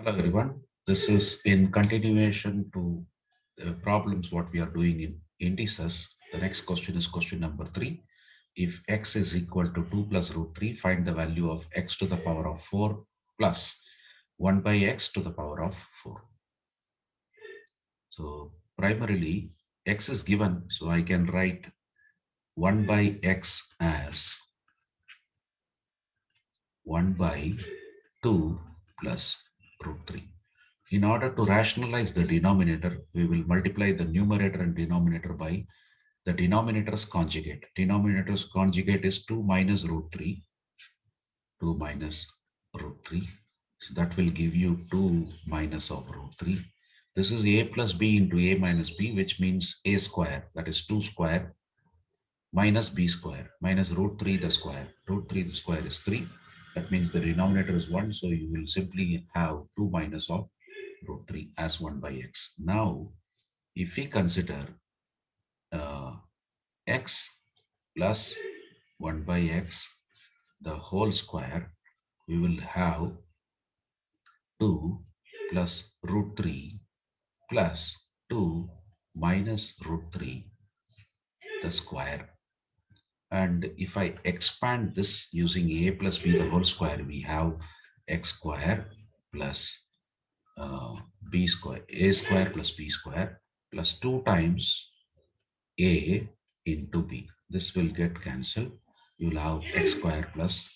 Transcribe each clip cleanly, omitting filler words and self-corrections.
Hello everyone. This is in continuation to the problems what we are doing in indices. The next question is question number 3. If x is equal to 2 plus root 3, find the value of x to the power of 4 plus 1 by x to the power of 4. So primarily x is given, so I can write 1 by x as 1 by 2 plus root 3. In order to rationalize the denominator, we will multiply the numerator and denominator by the denominator's conjugate. Denominator's conjugate is 2 minus root 3. 2 minus root 3. So that will give you 2 minus of root 3. This is a plus b into a minus b, which means a square, that is 2 square, minus b square, minus root 3 the square. Root 3 the square is 3. That means the denominator is 1. So you will simply have 2 minus of root 3 as 1 by x. Now, if we consider x plus 1 by x, the whole square, we will have 2 plus root 3 plus 2 minus root 3, the square. And if I expand this using a plus b, the whole square, we have x square plus b square, a square plus b square plus 2 times a into b. This will get cancelled. You will have x square plus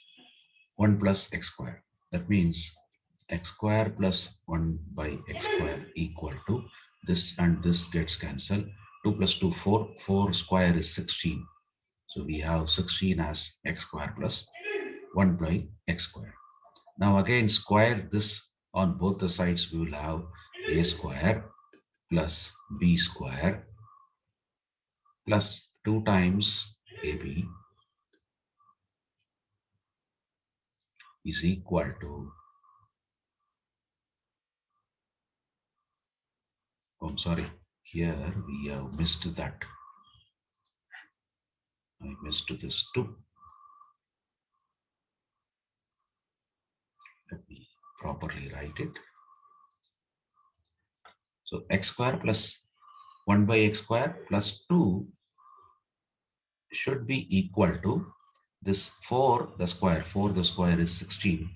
1 plus x square. That means x square plus 1 by x square equal to this, and this gets cancelled. 2 plus 2, 4. 4 square is 16. So we have 16 as x square plus 1 by x square. Now again square this on both the sides. We will have a square plus b square plus 2 times ab is equal to, oh, I'm sorry, here we have missed that. I missed this too. Let me properly write it. So x square plus 1 by x square plus 2 should be equal to this 4 the square. 4 the square is 16.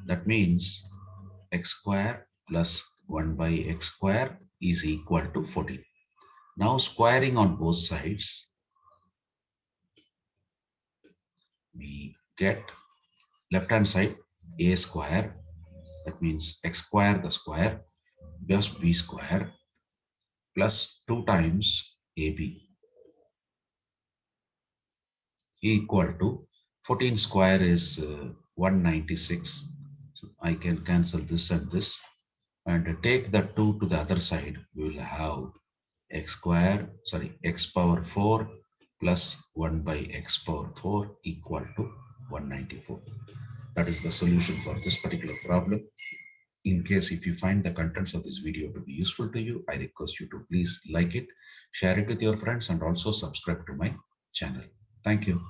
That means x square plus 1 by x square is equal to 14. Now squaring on both sides, we get left hand side a square, that means x square the square plus b square plus 2 times ab equal to 14 square is 196. So I can cancel this and this and take the 2 to the other side. We will have x power 4 plus 1 by x power 4 equal to 194. That is the solution for this particular problem. In case if you find the contents of this video to be useful to you, I request you to please like it, share it with your friends, and also subscribe to my channel. Thank you.